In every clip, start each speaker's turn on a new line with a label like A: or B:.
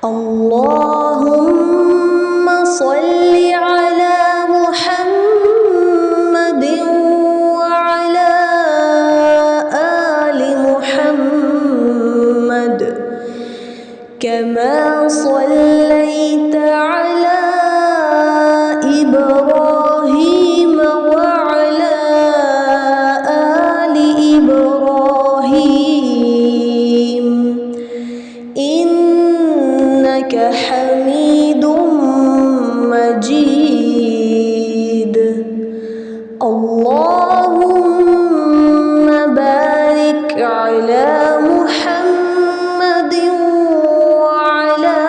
A: اللهم صل على محمد وعلى آل محمد كما صليت على إبراهيم وعلى آل إبراهيم إنك حميد مجيد. اللهم بارك على محمد وعلى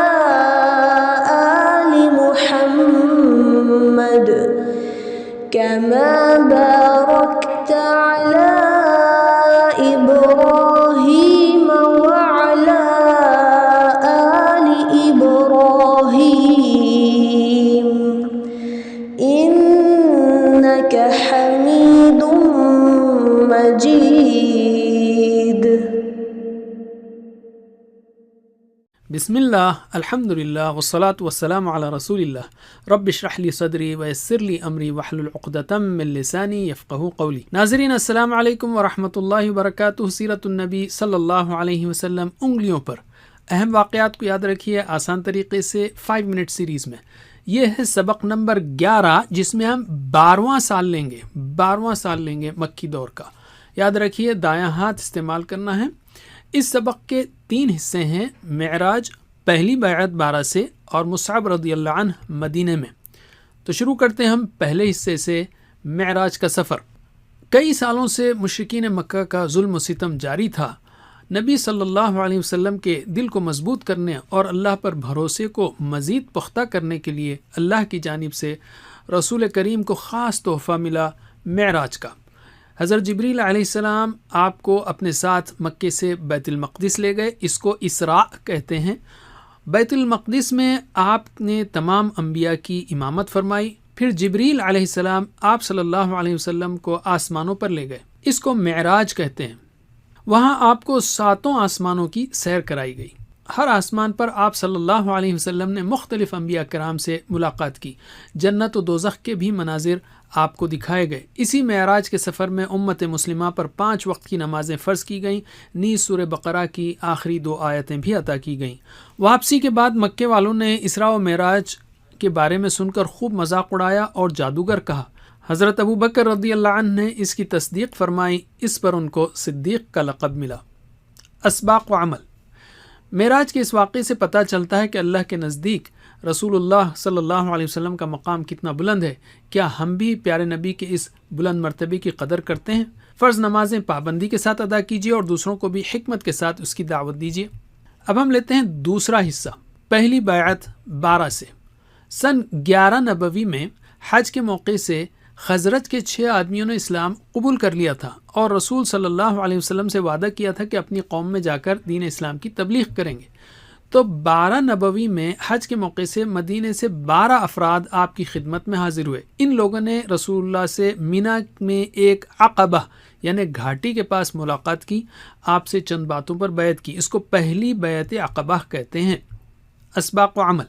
A: آل محمد كما باركت على إبراهيم وعلى آل إبراهيم إنك حميد مجيد.
B: بسم اللہ الحمد للہ والصلاة والسلام علی رسول اللہ. رب اشرح لی صدری ویسر لی امری واحلل عقدۃ من لسانی یفقہوا قولی. ناظرین السلام علیکم ورحمۃ اللہ وبرکاتہ. سیرت النبی صلی اللہ علیہ وسلم انگلیوں پر اہم واقعات کو یاد رکھیے آسان طریقے سے 5 منٹ سیریز میں. یہ ہے سبق نمبر 11 جس میں ہم 12واں سال لیں گے مکی دور کا. یاد رکھیے دایاں ہاتھ استعمال کرنا ہے. اس سبق کے 3 حصے ہیں: معراج، پہلی بیعت 12 سے، اور مصعب رضی اللہ عنہ مدینے میں. تو شروع کرتے ہیں ہم پہلے حصے سے، معراج کا سفر. کئی سالوں سے مشرکین مکہ کا ظلم و ستم جاری تھا. نبی صلی اللہ علیہ وسلم کے دل کو مضبوط کرنے اور اللہ پر بھروسے کو مزید پختہ کرنے کے لیے اللہ کی جانب سے رسول کریم کو خاص تحفہ ملا معراج کا. حضرت جبریل علیہ السلام آپ کو اپنے ساتھ مکے سے بیت المقدس لے گئے. اس کو اسراء کہتے ہیں. بیت المقدس میں آپ نے تمام انبیاء کی امامت فرمائی. پھر جبریل علیہ السلام آپ صلی اللہ علیہ وسلم کو آسمانوں پر لے گئے. اس کو معراج کہتے ہیں. وہاں آپ کو 7 آسمانوں کی سیر کرائی گئی. ہر آسمان پر آپ صلی اللہ علیہ وسلم نے مختلف انبیاء کرام سے ملاقات کی. جنت و دوزخ کے بھی مناظر آپ کو دکھائے گئے. اسی معراج کے سفر میں امت مسلمہ پر 5 وقت کی نمازیں فرض کی گئیں. نیز سورہ بقرہ کی آخری 2 آیتیں بھی عطا کی گئیں. واپسی کے بعد مکے والوں نے اسراء و معراج کے بارے میں سن کر خوب مذاق اڑایا اور جادوگر کہا. حضرت ابو بکر رضی اللہ عنہ نے اس کی تصدیق فرمائی. اس پر ان کو صدیق کا لقب ملا. اسباق و عمل. معراج کے اس واقعے سے پتہ چلتا ہے کہ اللہ کے نزدیک رسول اللہ صلی اللہ علیہ وسلم کا مقام کتنا بلند ہے. کیا ہم بھی پیارے نبی کے اس بلند مرتبے کی قدر کرتے ہیں؟ فرض نمازیں پابندی کے ساتھ ادا کیجیے اور دوسروں کو بھی حکمت کے ساتھ اس کی دعوت دیجیے. اب ہم لیتے ہیں دوسرا حصہ، پہلی بیعت 12 سے. سن 11 نبوی میں حج کے موقع سے خزرج کے 6 آدمیوں نے اسلام قبول کر لیا تھا اور رسول صلی اللہ علیہ وسلم سے وعدہ کیا تھا کہ اپنی قوم میں جا کر دین اسلام کی تبلیغ کریں گے. تو 12 نبوی میں حج کے موقع سے مدینے سے 12 افراد آپ کی خدمت میں حاضر ہوئے. ان لوگوں نے رسول اللہ سے مینا میں ایک عقبہ یعنی گھاٹی کے پاس ملاقات کی. آپ سے چند باتوں پر بیعت کی. اس کو پہلی بیعت عقبہ کہتے ہیں. اسباق و عمل.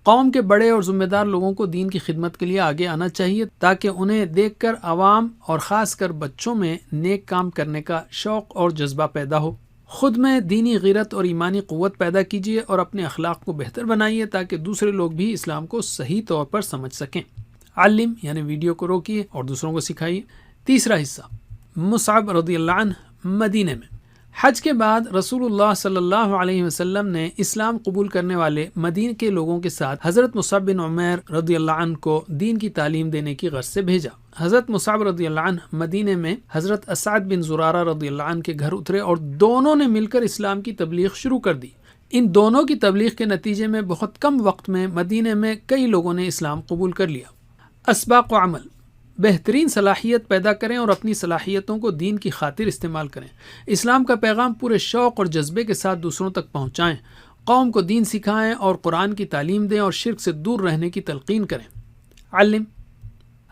B: قوم کے بڑے اور ذمہ دار لوگوں کو دین کی خدمت کے لیے آگے آنا چاہیے تاکہ انہیں دیکھ کر عوام اور خاص کر بچوں میں نیک کام کرنے کا شوق اور جذبہ پیدا ہو. خود میں دینی غیرت اور ایمانی قوت پیدا کیجیے اور اپنے اخلاق کو بہتر بنائیے تاکہ دوسرے لوگ بھی اسلام کو صحیح طور پر سمجھ سکیں. علم یعنی ویڈیو کو روکیے اور دوسروں کو سکھائیے. تیسرا حصہ، مصعب رضی اللہ عنہ مدینے میں. حج کے بعد رسول اللہ صلی اللہ علیہ وسلم نے اسلام قبول کرنے والے مدینہ کے لوگوں کے ساتھ حضرت مصعب بن عمیر رضی اللہ عنہ کو دین کی تعلیم دینے کی غرض سے بھیجا. حضرت مصعب رضی اللہ عنہ مدینے میں حضرت اسعد بن زرارہ رضی اللہ عنہ کے گھر اترے اور دونوں نے مل کر اسلام کی تبلیغ شروع کر دی. ان دونوں کی تبلیغ کے نتیجے میں بہت کم وقت میں مدینے میں کئی لوگوں نے اسلام قبول کر لیا. اسباق و عمل. بہترین صلاحیت پیدا کریں اور اپنی صلاحیتوں کو دین کی خاطر استعمال کریں. اسلام کا پیغام پورے شوق اور جذبے کے ساتھ دوسروں تک پہنچائیں. قوم کو دین سکھائیں اور قرآن کی تعلیم دیں اور شرک سے دور رہنے کی تلقین کریں. علم.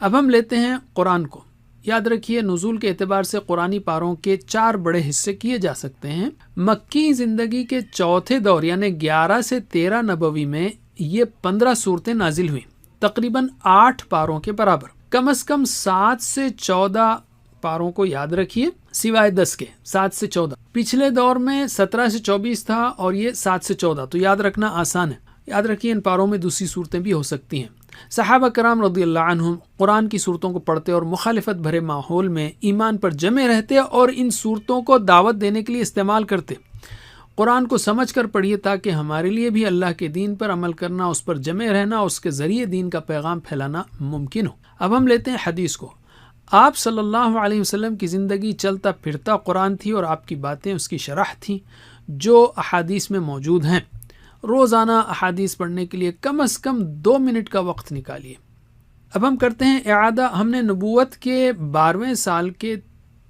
B: اب ہم لیتے ہیں قرآن کو. یاد رکھیے نزول کے اعتبار سے قرآنی پاروں کے 4 بڑے حصے کیے جا سکتے ہیں۔ مکی زندگی کے چوتھے دور یعنی 11 سے 13 نبوی میں یہ 15 صورتیں نازل ہوئیں، تقریباً 8 پاروں کے برابر۔ کم از کم 7 سے 14 پاروں کو یاد رکھیے، سوائے 10 کے، 7 سے 14۔ پچھلے دور میں 17 سے 24 تھا اور یہ 7 سے 14، تو یاد رکھنا آسان ہے۔ یاد رکھیے ان پاروں میں دوسری صورتیں بھی ہو سکتی ہیں۔ صحابہ کرام رضی اللہ عنہم قرآن کی صورتوں کو پڑھتے اور مخالفت بھرے ماحول میں ایمان پر جمے رہتے اور ان صورتوں کو دعوت دینے کے لیے استعمال کرتے۔ قرآن کو سمجھ کر پڑھیے تاکہ ہمارے لیے بھی اللہ کے دین پر عمل کرنا، اس پر جمے رہنا، اس کے ذریعے دین کا پیغام پھیلانا ممکن ہو۔ اب ہم لیتے ہیں حدیث کو۔ آپ صلی اللہ علیہ وسلم کی زندگی چلتا پھرتا قرآن تھی اور آپ کی باتیں اس کی شرح تھیں جو احادیث میں موجود ہیں۔ روزانہ احادیث پڑھنے کے لیے کم از کم 2 منٹ کا وقت نکالیے۔ اب ہم کرتے ہیں اعادہ۔ ہم نے نبوت کے 12ویں سال کے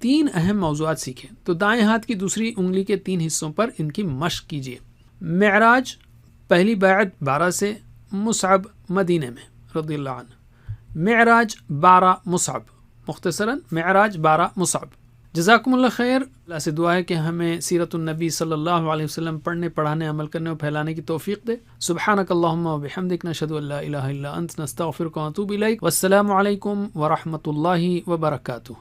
B: 3 اہم موضوعات سیکھے، تو دائیں ہاتھ کی دوسری انگلی کے 3 حصوں پر ان کی مشق کیجیے۔ معراج، پہلی بیعت 12 سے، مصعب مدینے میں رضی اللہ عنہ۔ معراج 12 مصعب، مختصراً معراج 12 مصعب۔ جزاکم اللہ خیر۔ اللہ سے دعا ہے کہ ہمیں سیرت النبی صلی اللہ علیہ وسلم پڑھنے، پڑھانے، عمل کرنے اور پھیلانے کی توفیق دے۔ سبحانک اللہم و بحمدک، نشہد ان لا الہ الا انت، نستغفرک و نتوب الیک۔ والسلام علیکم ورحمۃ اللہ وبرکاتہ۔